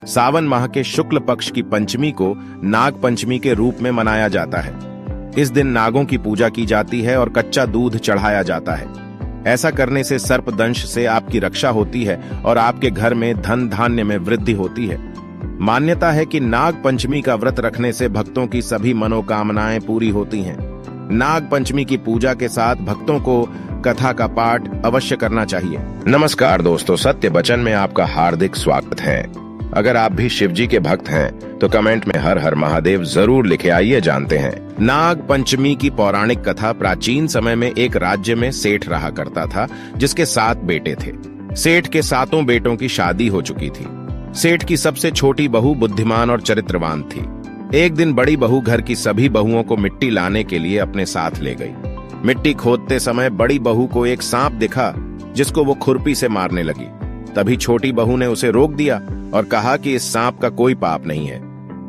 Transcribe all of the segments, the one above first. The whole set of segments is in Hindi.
सावन माह के शुक्ल पक्ष की पंचमी को नाग पंचमी के रूप में मनाया जाता है। इस दिन नागों की पूजा की जाती है और कच्चा दूध चढ़ाया जाता है। ऐसा करने से सर्पदंश से आपकी रक्षा होती है और आपके घर में धन धान्य में वृद्धि होती है। मान्यता है कि नाग पंचमी का व्रत रखने से भक्तों की सभी मनोकामनाएं पूरी होती हैं। नाग पंचमी की पूजा के साथ भक्तों को कथा का पाठ अवश्य करना चाहिए। नमस्कार दोस्तों, सत्य वचन में आपका हार्दिक स्वागत है। अगर आप भी शिव जी के भक्त हैं तो कमेंट में हर हर महादेव जरूर लिखे। आइए जानते हैं। नाग पंचमी की पौराणिक कथा। प्राचीन समय में एक राज्य में सेठ रहा करता था जिसके 7 बेटे थे। सेठ के 7 बेटों की शादी हो चुकी थी। सेठ की सबसे छोटी बहू बुद्धिमान और चरित्रवान थी। एक दिन बड़ी बहू घर की सभी बहुओं को मिट्टी लाने के लिए अपने साथ ले गई। मिट्टी खोदते समय बड़ी बहू को एक सांप दिखा जिसको वो खुरपी से मारने लगी। तभी छोटी बहू ने उसे रोक दिया और कहा कि इस सांप का कोई पाप नहीं है।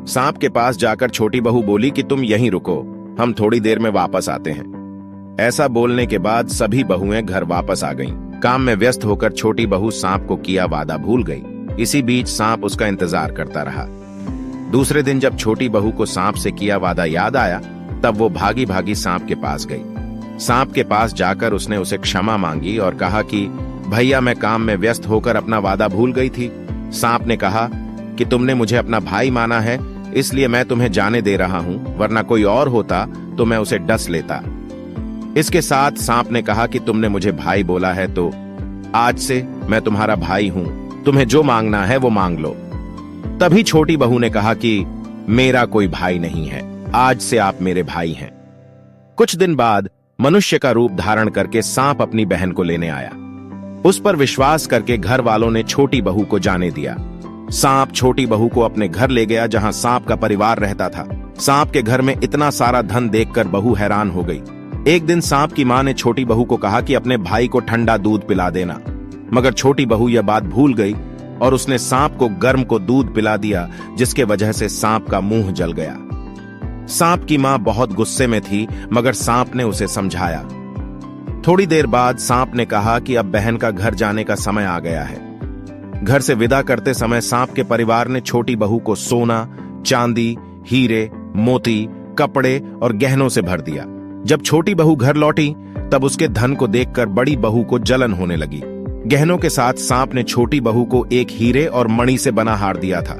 सांप के पास जाकर छोटी बहू बोली कि तुम यहीं रुको, हम थोड़ी देर में वापस आते हैं। ऐसा बोलने के बाद सभी बहुएं घर वापस आ गईं। काम में व्यस्त होकर छोटी बहू सांप को किया वादा भूल गई। इसी बीच सांप उसका इंतजार करता रहा। दूसरे दिन जब छोटी बहू को सांप से किया वादा याद आया तब वो भागी भागी सांप के पास गई। सांप के पास जाकर उसने उसे क्षमा मांगी और कहा कि भैया, मैं काम में व्यस्त होकर अपना वादा भूल गई थी। सांप ने कहा कि तुमने मुझे अपना भाई माना है, इसलिए मैं तुम्हें जाने दे रहा हूं, वरना कोई और होता तो मैं उसे डस लेता। इसके साथ सांप ने कहा कि तुमने मुझे भाई बोला है तो आज से मैं तुम्हारा भाई हूं, तुम्हें जो मांगना है वो मांग लो। तभी छोटी बहू ने कहा कि मेरा कोई भाई नहीं है, आज से आप मेरे भाई हैं। कुछ दिन बाद मनुष्य का रूप धारण करके सांप अपनी बहन को लेने आया। उस पर विश्वास करके घर वालों ने छोटी बहू को जाने दिया। सांप छोटी बहू को अपने घर ले गया जहां सांप का परिवार रहता था। सांप के घर में इतना सारा धन देखकर बहू हैरान हो गई। एक दिन सांप की मां ने छोटी बहू को कहा कि अपने भाई को ठंडा दूध पिला देना, मगर छोटी बहू यह बात भूल गई और उसने सांप को गर्म को दूध पिला दिया, जिसके वजह से सांप का मुंह जल गया। सांप की मां बहुत गुस्से में थी, मगर सांप ने उसे समझाया। थोड़ी देर बाद सांप ने कहा कि अब बहन का घर जाने का समय आ गया है। घर से विदा करते समय सांप के परिवार ने छोटी बहू को सोना, चांदी, हीरे, मोती, कपड़े और गहनों से भर दिया। जब छोटी बहू घर लौटी तब उसके धन को देखकर बड़ी बहू को जलन होने लगी। गहनों के साथ सांप ने छोटी बहू को एक हीरे और मणि से बना हार दिया था।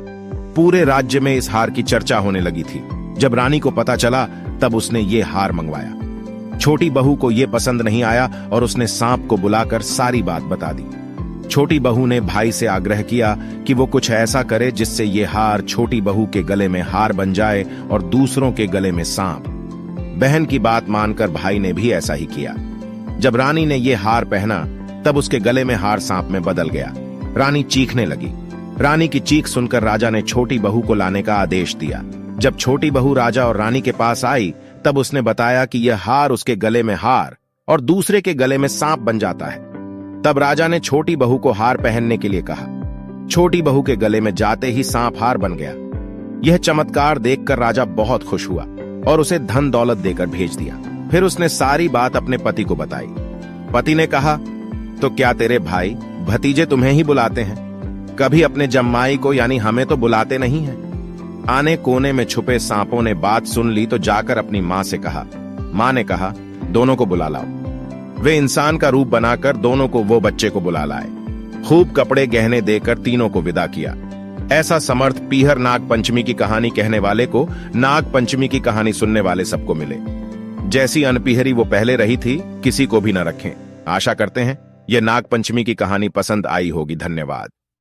पूरे राज्य में इस हार की चर्चा होने लगी थी। जब रानी को पता चला तब उसने ये हार मंगवाया। छोटी बहू को यह पसंद नहीं आया और उसने सांप को बुलाकर सारी बात बता दी। छोटी बहू ने भाई से आग्रह किया कि वो कुछ ऐसा करे जिससे ये हार छोटी बहू के गले में हार बन जाए और दूसरों के गले में सांप। बहन की बात मानकर भाई ने भी ऐसा ही किया। जब रानी ने ये हार पहना तब उसके गले में हार सांप में बदल गया। रानी चीखने लगी। रानी की चीख सुनकर राजा ने छोटी बहू को लाने का आदेश दिया। जब छोटी बहू राजा और रानी के पास आई तब उसने बताया कि यह हार उसके गले में हार और दूसरे के गले में सांप बन जाता है। तब राजा ने छोटी बहू को हार पहनने के लिए कहा। छोटी बहू के गले में जाते ही सांप हार बन गया। यह चमत्कार देखकर राजा बहुत खुश हुआ और उसे धन दौलत देकर भेज दिया। फिर उसने सारी बात अपने पति को बताई। पति ने कहा, तो क्या तेरे भाई भतीजे तुम्हें ही बुलाते हैं, कभी अपने जम्माई को यानी हमें तो बुलाते नहीं हैं। आने कोने में छुपे सांपों ने बात सुन ली तो जाकर अपनी मां से कहा। मां ने कहा, दोनों को बुला लाओ। वे इंसान का रूप बनाकर दोनों को वो बच्चे को बुला लाए। खूब कपड़े गहने देकर तीनों को विदा किया। ऐसा समर्थ पीहर नाग पंचमी की कहानी कहने वाले को नाग पंचमी की कहानी सुनने वाले सबको मिले। जैसी अनपीहरी वो पहले रही थी, किसी को भी न रखें। आशा करते हैं यह नाग पंचमी की कहानी पसंद आई होगी। धन्यवाद।